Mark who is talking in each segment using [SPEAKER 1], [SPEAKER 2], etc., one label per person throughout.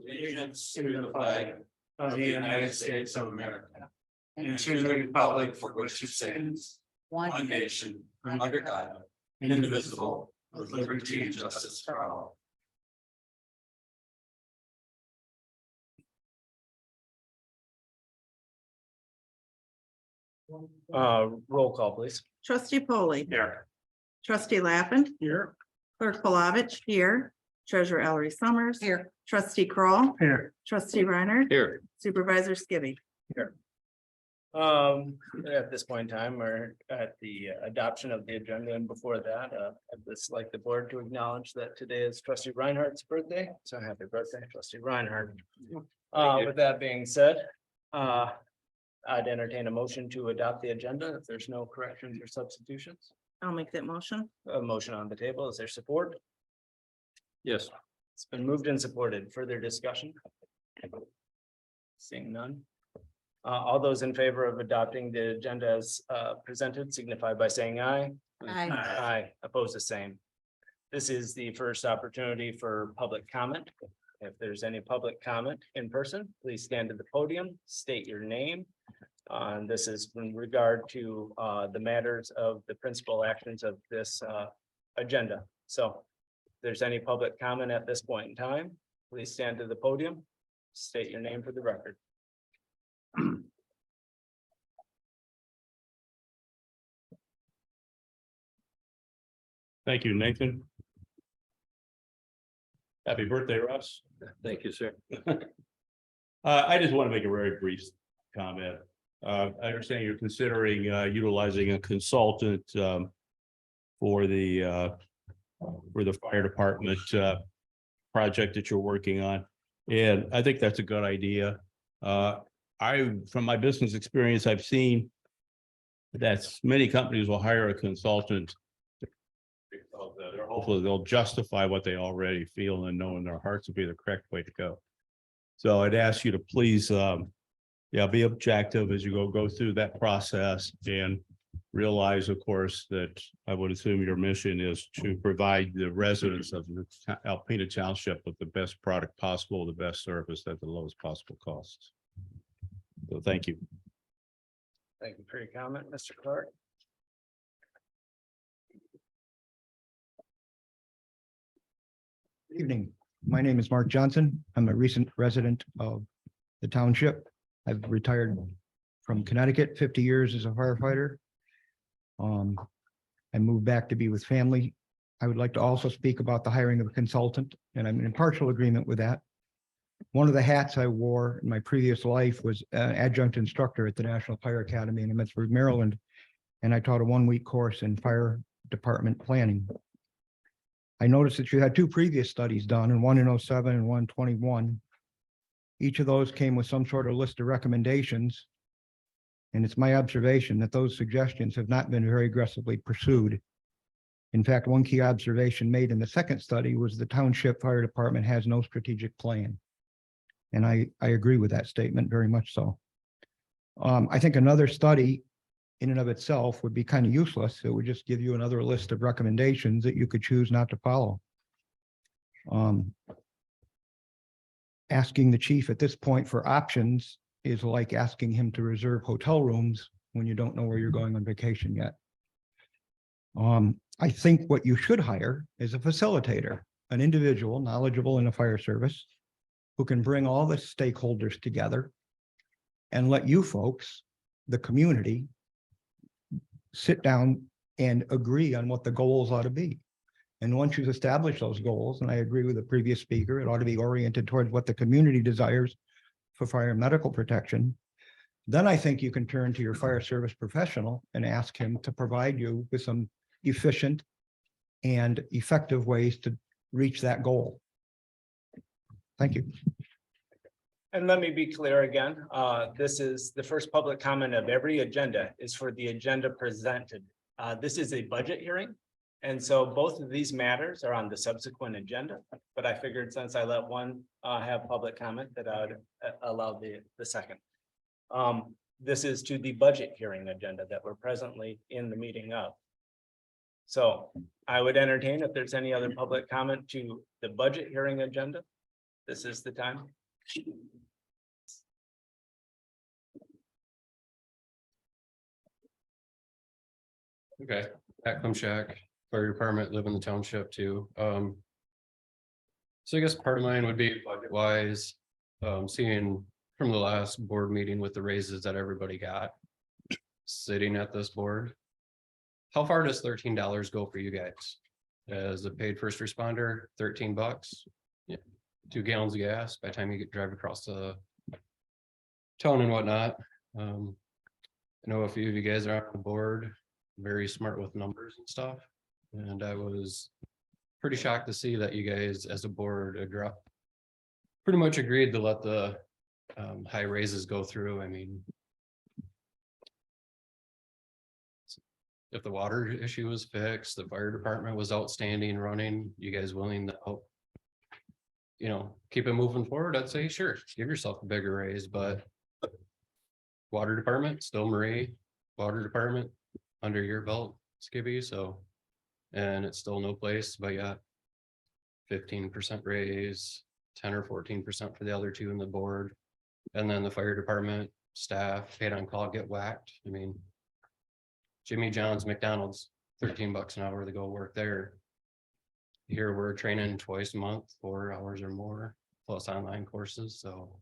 [SPEAKER 1] allegiance to the flag of the United States of America and to the republic for which it stands, one nation, under God, indivisible, with liberty and justice for all.
[SPEAKER 2] Roll call, please.
[SPEAKER 3] Trustee Polly.
[SPEAKER 2] Here.
[SPEAKER 3] Trustee Lappin.
[SPEAKER 2] Here.
[SPEAKER 3] Clerk Palovich here. Treasurer Ellery Summers. Here. Trustee Kroll,
[SPEAKER 2] Here.
[SPEAKER 3] Trustee Reiner.
[SPEAKER 2] Here.
[SPEAKER 3] Supervisor Skibby.
[SPEAKER 2] At this point in time, we're at the adoption of the agenda, and before that, I'd just like the board to acknowledge that today is Trustee Reinhardt's birthday, so happy birthday, Trustee Reinhardt. With that being said, I'd entertain a motion to adopt the agenda if there's no corrections or substitutions.
[SPEAKER 3] I'll make that motion.
[SPEAKER 2] A motion on the table, is there support?
[SPEAKER 1] Yes.
[SPEAKER 2] It's been moved and supported. Further discussion? Seeing none. All those in favor of adopting the agenda as presented signify by saying aye.
[SPEAKER 3] Aye.
[SPEAKER 2] Aye, oppose the same. This is the first opportunity for public comment. If there's any public comment in person, please stand to the podium, state your name. And this is in regard to the matters of the principal actions of this agenda. So if there's any public comment at this point in time, please stand to the podium, state your name for the record.
[SPEAKER 4] Thank you, Nathan. Happy birthday, Russ.
[SPEAKER 1] Thank you, sir.
[SPEAKER 4] I just want to make a very brief comment. I understand you're considering utilizing a consultant for the fire department project that you're working on. And I think that's a good idea. From my business experience, I've seen that many companies will hire a consultant. They're hopefully they'll justify what they already feel and know in their hearts would be the correct way to go. So I'd ask you to please, be objective as you go through that process and realize, of course, that I would assume your mission is to provide the residents of the Alpena Township with the best product possible, the best service at the lowest possible costs. So thank you.
[SPEAKER 2] Thank you for your comment, Mr. Clark.
[SPEAKER 5] Good evening. My name is Mark Johnson. I'm a recent resident of the township. I've retired from Connecticut, 50 years as a firefighter. I moved back to be with family. I would like to also speak about the hiring of a consultant, and I'm in partial agreement with that. One of the hats I wore in my previous life was an adjunct instructor at the National Fire Academy in Pittsburgh, Maryland, and I taught a one-week course in fire department planning. I noticed that you had two previous studies done, and one in 07 and one 21. Each of those came with some sort of list of recommendations. And it's my observation that those suggestions have not been very aggressively pursued. In fact, one key observation made in the second study was the township fire department has no strategic plan. And I agree with that statement very much so. I think another study in and of itself would be kind of useless. It would just give you another list of recommendations that you could choose not to follow. Asking the chief at this point for options is like asking him to reserve hotel rooms when you don't know where you're going on vacation yet. I think what you should hire is a facilitator, an individual knowledgeable in the fire service who can bring all the stakeholders together and let you folks, the community, sit down and agree on what the goals ought to be. And once you've established those goals, and I agree with the previous speaker, it ought to be oriented towards what the community desires for fire and medical protection. Then I think you can turn to your fire service professional and ask him to provide you with some efficient and effective ways to reach that goal. Thank you.
[SPEAKER 2] And let me be clear again, this is the first public comment of every agenda is for the agenda presented. This is a budget hearing. And so both of these matters are on the subsequent agenda, but I figured since I let one have public comment that I would allow the second. This is to the budget hearing agenda that we're presently in the meeting of. So I would entertain if there's any other public comment to the budget hearing agenda. This is the time.
[SPEAKER 6] Okay, at Shack, fire department, live in the township too. So I guess part of mine would be budget wise, seeing from the last board meeting with the raises that everybody got. Sitting at this board. How far does $13 go for you guys? As a paid first responder, $13. Yeah, 2 gallons of gas by the time you get drive across the. Town and whatnot. I know a few of you guys are on the board, very smart with numbers and stuff. And I was pretty shocked to see that you guys as a board pretty much agreed to let the high raises go through. I mean, if the water issue was fixed, the fire department was outstanding running, you guys willing to help, you know, keep it moving forward, I'd say, sure, give yourself a bigger raise, but water department, still Marie, water department under your belt, Skibby, so, and it's still no place, but yeah, 15% raise, 10 or 14% for the other two in the board. And then the fire department staff paid on call get whacked. I mean, Jimmy John's, McDonald's, $13 an hour to go work there. Here we're training twice a month, 4 hours or more, plus online courses, so.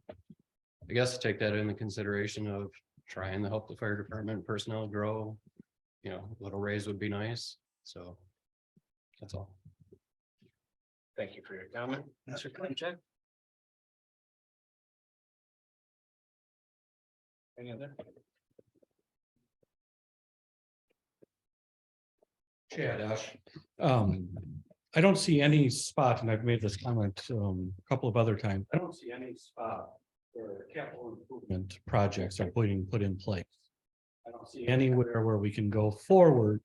[SPEAKER 6] I guess take that into consideration of trying to help the fire department personnel grow. You know, a little raise would be nice, so. That's all.
[SPEAKER 2] Thank you for your comment, Mr. Klimchak. Any other?
[SPEAKER 4] Chad, I don't see any spot, and I've made this comment a couple of other times. I don't see any spot where capital improvement projects are put in place. I don't see anywhere where we can go forward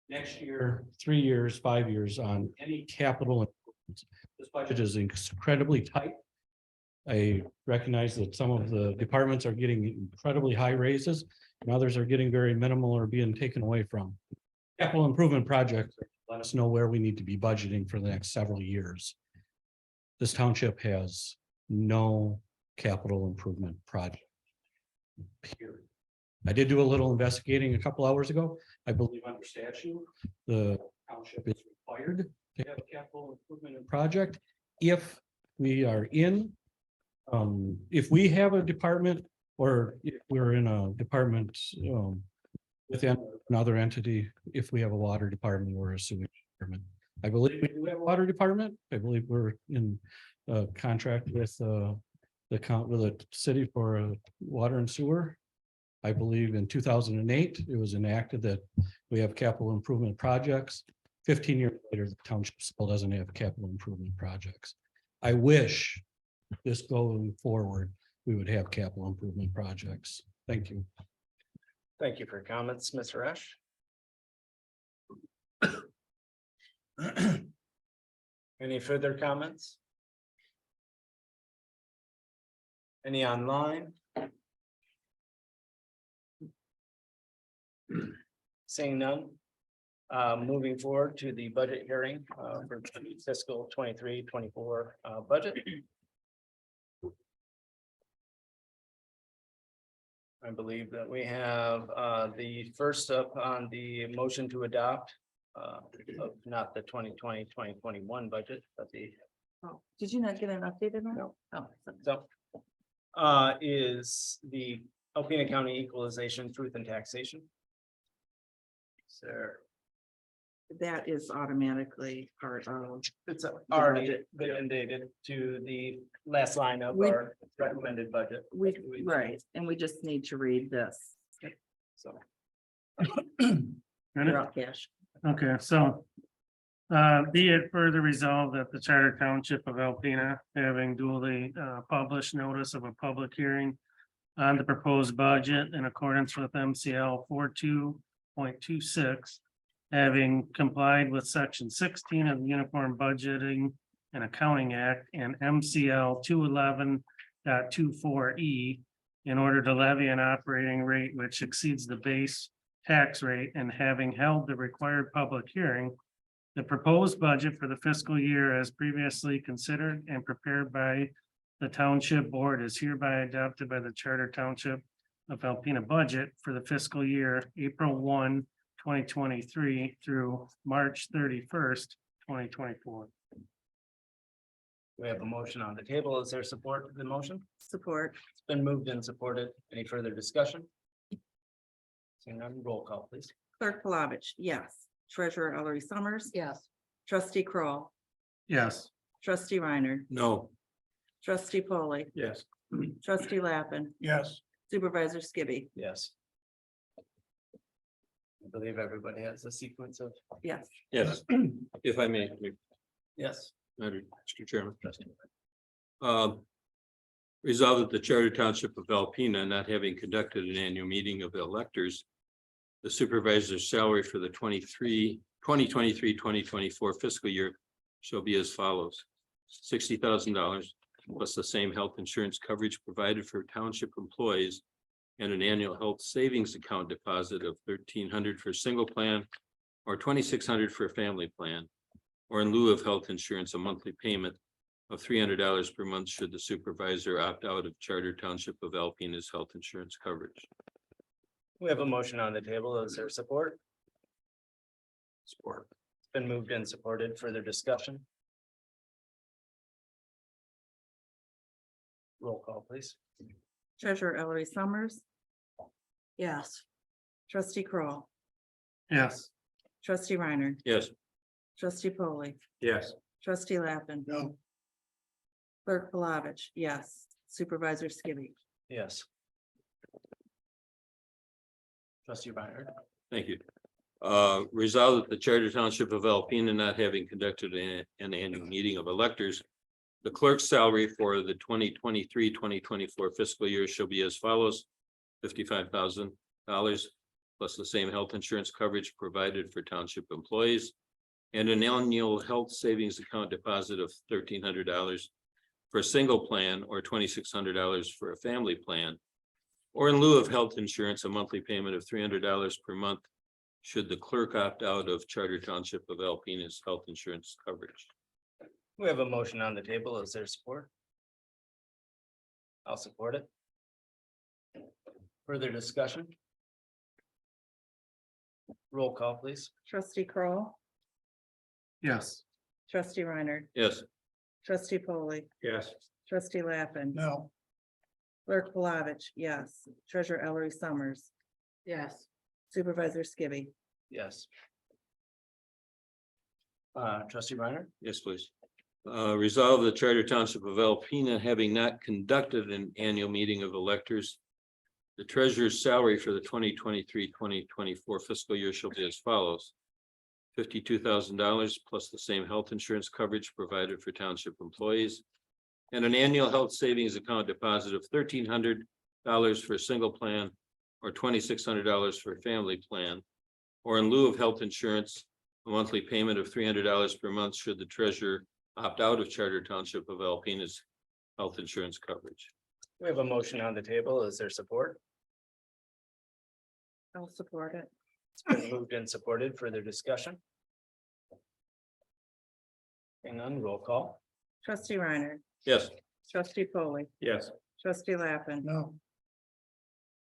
[SPEAKER 4] next year, 3 years, 5 years on any capital improvements. This budget is incredibly tight. I recognize that some of the departments are getting incredibly high raises and others are getting very minimal or being taken away from. Capital improvement projects let us know where we need to be budgeting for the next several years. This township has no capital improvement project. Period. I did do a little investigating a couple hours ago. I believe under statute, the township is required to have a capital improvement project. If we are in, if we have a department or if we're in a department, within another entity, if we have a water department or a sewage department. I believe we do have a water department. I believe we're in a contract with the city for water and sewer. I believe in 2008, it was enacted that we have capital improvement projects. 15 years later, the township still doesn't have capital improvement projects. I wish this going forward, we would have capital improvement projects. Thank you.
[SPEAKER 2] Thank you for your comments, Mr. Ash. Any further comments? Any online? Seeing none. Moving forward to the budget hearing for fiscal 23-24 budget. I believe that we have the first up on the motion to adopt of not the 2020-2021 budget, but the
[SPEAKER 3] Oh, did you not get an updated one?
[SPEAKER 2] No.
[SPEAKER 3] Oh,
[SPEAKER 2] so is the Alpena County Equalization Truth and Taxation. Sir,
[SPEAKER 3] that is automatically part of.
[SPEAKER 2] it's already been inundated to the last line of
[SPEAKER 3] We-
[SPEAKER 2] our recommended budget.
[SPEAKER 3] Right, and we just need to read this.
[SPEAKER 2] So.
[SPEAKER 3] You're up, Cash.
[SPEAKER 7] Okay, so. Be it further resolved that the Charter Township of Alpena, having duly published notice of a public hearing on the proposed budget in accordance with MCL 42.26, having complied with section 16 of the Uniform Budgeting and Accounting Act and MCL 211.24E in order to levy an operating rate which exceeds the base tax rate, and having held the required public hearing, The proposed budget for the fiscal year as previously considered and prepared by the Township Board is hereby adopted by the Charter Township of Alpena budget for the fiscal year April 1, 2023 through March 31st, 2024.
[SPEAKER 2] We have a motion on the table. Is there support for the motion?
[SPEAKER 3] Support.
[SPEAKER 2] It's been moved and supported. Any further discussion? Seeing none, roll call, please.
[SPEAKER 3] Clerk Palovich, yes. Treasurer Ellery Summers.
[SPEAKER 8] Yes.
[SPEAKER 3] Trustee Kroll,
[SPEAKER 7] Yes.
[SPEAKER 3] Trustee Reiner.
[SPEAKER 1] No.
[SPEAKER 3] Trustee Polly.
[SPEAKER 1] Yes.
[SPEAKER 3] Trustee Lappin.
[SPEAKER 1] Yes.
[SPEAKER 3] Supervisor Skibby.
[SPEAKER 2] Yes. I believe everybody has a sequence of,
[SPEAKER 3] Yes.
[SPEAKER 1] Yes, if I may,
[SPEAKER 2] yes.
[SPEAKER 1] Mr. Chairman. Resolved that the Charter Township of Alpena, not having conducted an annual meeting of the electors, the supervisor's salary for the 2023-2024 fiscal year shall be as follows. $60,000 plus the same health insurance coverage provided for township employees and an annual health savings account deposit of $1,300 for a single plan or $2,600 for a family plan, or in lieu of health insurance, a monthly payment of $300 per month should the supervisor opt out of Charter Township of Alpena's health insurance coverage.
[SPEAKER 2] We have a motion on the table. Is there support?
[SPEAKER 1] Support.
[SPEAKER 2] It's been moved and supported. Further discussion? Roll call, please.
[SPEAKER 3] Treasurer Ellery Summers.
[SPEAKER 8] Yes.
[SPEAKER 3] Trustee Kroll,
[SPEAKER 7] Yes.
[SPEAKER 3] Trustee Reiner.
[SPEAKER 1] Yes.
[SPEAKER 3] Trustee Polly.
[SPEAKER 1] Yes.
[SPEAKER 3] Trustee Lappin.
[SPEAKER 1] No.
[SPEAKER 3] Clerk Palovich, yes. Supervisor Skibby.
[SPEAKER 2] Yes. Trustee Reiner.
[SPEAKER 1] Thank you. Resolved that the Charter Township of Alpena, not having conducted an annual meeting of electors, the clerk's salary for the 2023-2024 fiscal year shall be as follows. $55,000 plus the same health insurance coverage provided for township employees and an annual health savings account deposit of $1,300 for a single plan or $2,600 for a family plan, or in lieu of health insurance, a monthly payment of $300 per month should the clerk opt out of Charter Township of Alpena's health insurance coverage.
[SPEAKER 2] We have a motion on the table. Is there support? I'll support it. Further discussion? Roll call, please.
[SPEAKER 3] Trustee Kroll,
[SPEAKER 7] Yes.
[SPEAKER 3] Trustee Reiner.
[SPEAKER 1] Yes.
[SPEAKER 3] Trustee Polly.
[SPEAKER 1] Yes.
[SPEAKER 3] Trustee Lappin.
[SPEAKER 1] No.
[SPEAKER 3] Clerk Palovich, yes. Treasurer Ellery Summers.
[SPEAKER 8] Yes.
[SPEAKER 3] Supervisor Skibby.
[SPEAKER 2] Yes. Trustee Reiner.
[SPEAKER 1] Yes, please. Resolve the Charter Township of Alpena, having not conducted an annual meeting of electors, the treasurer's salary for the 2023-2024 fiscal year shall be as follows. $52,000 plus the same health insurance coverage provided for township employees and an annual health savings account deposit of $1,300 for a single plan or $2,600 for a family plan, or in lieu of health insurance, a monthly payment of $300 per month should the treasurer opt out of Charter Township of Alpena's health insurance coverage.
[SPEAKER 2] We have a motion on the table. Is there support?
[SPEAKER 3] I'll support it.
[SPEAKER 2] It's been moved and supported. Further discussion? Hang on, roll call.
[SPEAKER 3] Trustee Reiner.
[SPEAKER 1] Yes.
[SPEAKER 3] Trustee Polly.
[SPEAKER 1] Yes.
[SPEAKER 3] Trustee Lappin.
[SPEAKER 1] No.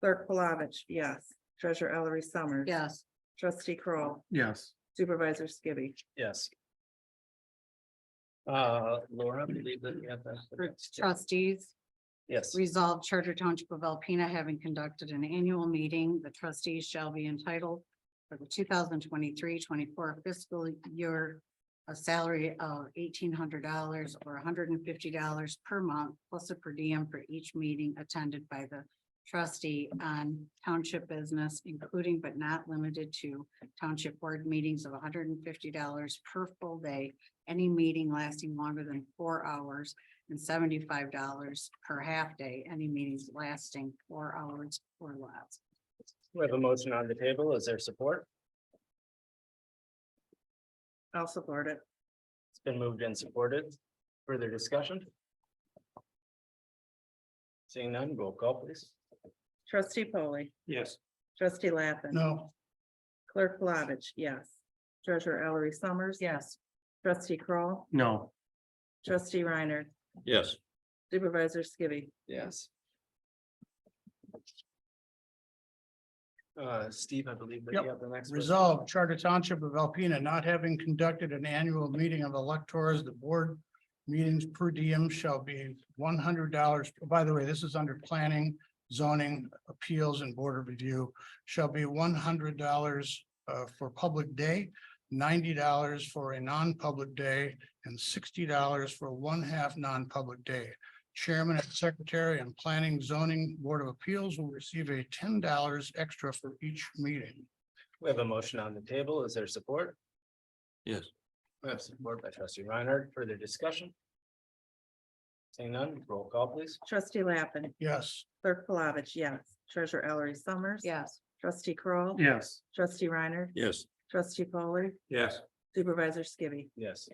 [SPEAKER 3] Clerk Palovich, yes. Treasurer Ellery Summers.
[SPEAKER 8] Yes.
[SPEAKER 3] Trustee Kroll,
[SPEAKER 7] Yes.
[SPEAKER 3] Supervisor Skibby.
[SPEAKER 2] Yes. Laura, I believe that you have that.
[SPEAKER 8] Trustees,
[SPEAKER 2] Yes.
[SPEAKER 8] resolved Charter Township of Alpena having conducted an annual meeting, the trustees shall be entitled for the 2023-24 fiscal year a salary of $1,800 or $150 per month, plus a per diem for each meeting attended by the trustee on township business, including but not limited to township board meetings of $150 per full day, any meeting lasting longer than 4 hours, and $75 per half day, any meetings lasting 4 hours or less.
[SPEAKER 2] We have a motion on the table. Is there support?
[SPEAKER 3] I'll support it.
[SPEAKER 2] It's been moved and supported. Further discussion? Seeing none, roll call, please.
[SPEAKER 3] Trustee Polly.
[SPEAKER 1] Yes.
[SPEAKER 3] Trustee Lappin.
[SPEAKER 1] No.
[SPEAKER 3] Clerk Palovich, yes. Treasurer Ellery Summers.
[SPEAKER 8] Yes.
[SPEAKER 3] Trustee Kroll,
[SPEAKER 7] No.
[SPEAKER 3] Trustee Reiner,
[SPEAKER 4] Yes.
[SPEAKER 3] Supervisor Skibby.
[SPEAKER 2] Yes. Steve, I believe that you
[SPEAKER 1] Yep.
[SPEAKER 2] have the next. one.
[SPEAKER 1] Resolved, Charter Township of Alpena not having conducted an annual meeting of electors, the board meetings per diem shall be $100. By the way, this is under planning, zoning, appeals, and board of review, shall be $100 for public day, $90 for a non-public day, and $60 for one half non-public day. Chairman and Secretary and Planning Zoning Board of Appeals will receive a $10 extra for each meeting.
[SPEAKER 2] We have a motion on the table. Is there support?
[SPEAKER 4] Yes.
[SPEAKER 2] We have support by trustee Reinhardt. Further discussion? Seeing none, roll call please.
[SPEAKER 3] Trustee Lappin,
[SPEAKER 1] Yes.
[SPEAKER 3] Clerk Palovich, yes. Treasurer Ellery Summers.
[SPEAKER 8] Yes.
[SPEAKER 3] Trustee Kroll,
[SPEAKER 7] Yes.
[SPEAKER 3] Trustee Reiner,
[SPEAKER 4] Yes.
[SPEAKER 3] Trustee Polly,
[SPEAKER 4] Yes.
[SPEAKER 3] Supervisor Skibby.
[SPEAKER 2] Yes.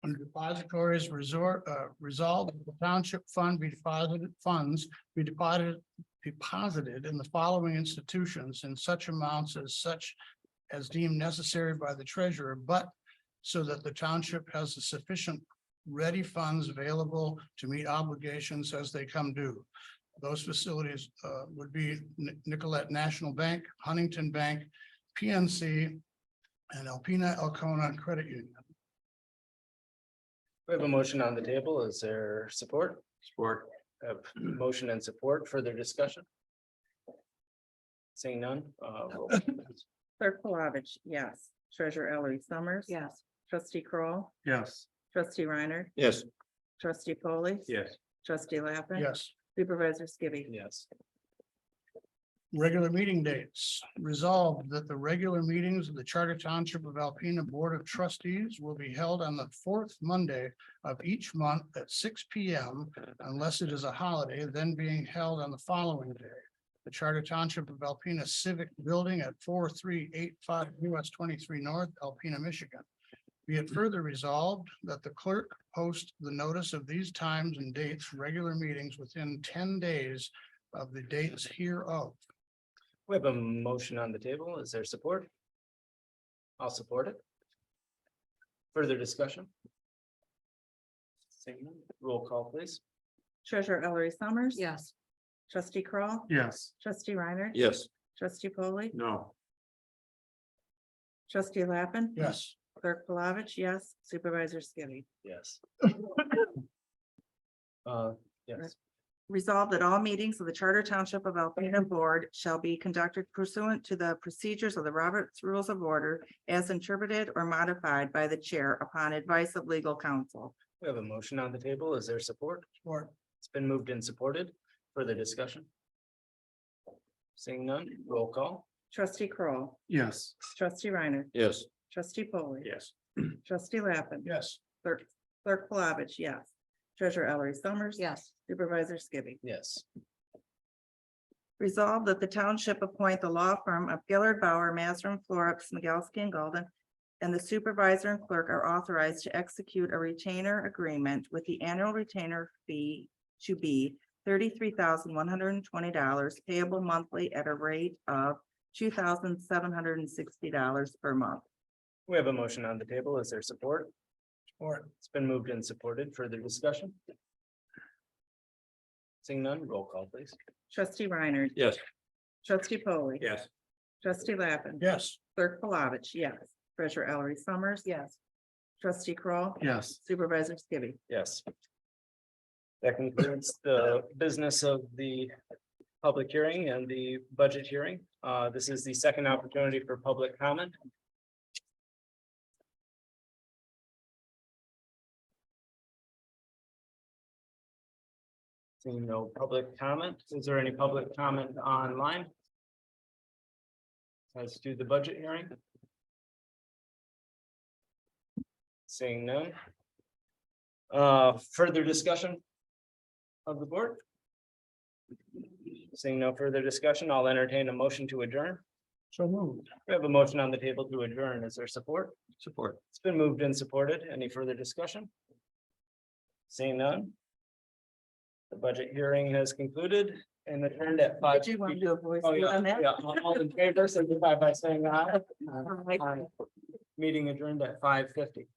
[SPEAKER 1] Under depositories resolved that the township fund be deposited, funds be deposited in the following institutions in such amounts as deemed necessary by the treasurer, but so that the township has the sufficient ready funds available to meet obligations as they come due. Those facilities would be Nicollet National Bank, Huntington Bank, PNC, and Alpena Elkona Credit Union.
[SPEAKER 2] We have a motion on the table. Is there support?
[SPEAKER 4] Support.
[SPEAKER 2] Have motion and support. Further discussion? Seeing none. Roll call, please.
[SPEAKER 3] Clerk Palovich, yes. Treasurer Ellery Summers.
[SPEAKER 8] Yes.
[SPEAKER 3] Trustee Kroll,
[SPEAKER 7] Yes.
[SPEAKER 3] Trustee Reiner,
[SPEAKER 4] Yes.
[SPEAKER 3] Trustee Polly.
[SPEAKER 4] Yes.
[SPEAKER 3] Trustee Lappin.
[SPEAKER 1] Yes.
[SPEAKER 3] Supervisor Skibby.
[SPEAKER 2] Yes.
[SPEAKER 1] Regular meeting dates. Resolved that the regular meetings of the Charter Township of Alpena Board of Trustees will be held on the fourth Monday of each month at 6 P.M. unless it is a holiday, then being held on the following day. The Charter Township of Alpena Civic Building at 4385 US 23 North, Alpena, Michigan. Be it further resolved that the clerk post the notice of these times and dates, regular meetings within 10 days of the dates hereof.
[SPEAKER 2] We have a motion on the table. Is there support? I'll support it. Further discussion? Seeing none, roll call please.
[SPEAKER 3] Treasurer Ellery Summers.
[SPEAKER 8] Yes.
[SPEAKER 3] Trustee Kroll,
[SPEAKER 7] Yes.
[SPEAKER 3] Trustee Reiner.
[SPEAKER 4] Yes.
[SPEAKER 3] Trustee Polly,
[SPEAKER 4] No.
[SPEAKER 3] Trustee Lappin.
[SPEAKER 1] Yes.
[SPEAKER 3] Clerk Palovich, yes. Supervisor Skibby.
[SPEAKER 2] Yes. Yes.
[SPEAKER 3] Resolved that all meetings of the Charter Township of Alpena Board shall be conducted pursuant to the procedures of the Roberts Rules of Order as interpreted or modified by the chair upon advice of legal counsel.
[SPEAKER 2] We have a motion on the table. Is there support?
[SPEAKER 1] Support.
[SPEAKER 2] It's been moved and supported. Further discussion? Seeing none, roll call.
[SPEAKER 3] Trustee Kroll,
[SPEAKER 7] Yes.
[SPEAKER 3] Trustee Reiner,
[SPEAKER 4] Yes.
[SPEAKER 3] Trustee Polly.
[SPEAKER 4] Yes.
[SPEAKER 3] Trustee Lappin.
[SPEAKER 1] Yes.
[SPEAKER 3] Clerk Palovich, yes. Treasurer Ellery Summers.
[SPEAKER 8] Yes.
[SPEAKER 3] Supervisor Skibby.
[SPEAKER 2] Yes.
[SPEAKER 3] Resolved that the township appoint the law firm of Gillard Bauer, Mazur, Florek, Smigelski, and Golden, and the supervisor and clerk are authorized to execute a retainer agreement with the annual retainer fee to be $33,120 payable monthly at a rate of $2,760 per month.
[SPEAKER 2] We have a motion on the table. Is there support?
[SPEAKER 1] Support.
[SPEAKER 2] It's been moved and supported. Further discussion? Seeing none, roll call please.
[SPEAKER 3] Trustee Reiner.
[SPEAKER 4] Yes.
[SPEAKER 3] Trustee Polly.
[SPEAKER 4] Yes.
[SPEAKER 3] Trustee Lappin.
[SPEAKER 1] Yes.
[SPEAKER 3] Clerk Palovich, yes. Treasurer Ellery Summers.
[SPEAKER 8] Yes.
[SPEAKER 3] Trustee Kroll,
[SPEAKER 7] Yes.
[SPEAKER 3] Supervisor Skibby.
[SPEAKER 2] Yes. That concludes the business of the public hearing and the budget hearing. This is the second opportunity for public comment. Seeing no public comment, is there any public comment online? Let's do the budget hearing. Seeing none. Further discussion of the board? Seeing no further discussion, I'll entertain a motion to adjourn.
[SPEAKER 1] So moved.
[SPEAKER 2] We have a motion on the table to adjourn. Is there support?
[SPEAKER 4] Support.
[SPEAKER 2] It's been moved and supported. Any further discussion? Seeing none. The budget hearing has concluded. and adjourned at five.
[SPEAKER 3] Did you want to do a voice
[SPEAKER 2] Oh,
[SPEAKER 3] vote
[SPEAKER 2] yeah,
[SPEAKER 3] on that?
[SPEAKER 2] yeah, all in favor, signify by saying aye.
[SPEAKER 3] All right.
[SPEAKER 2] Aye. Meeting adjourned at 5:50.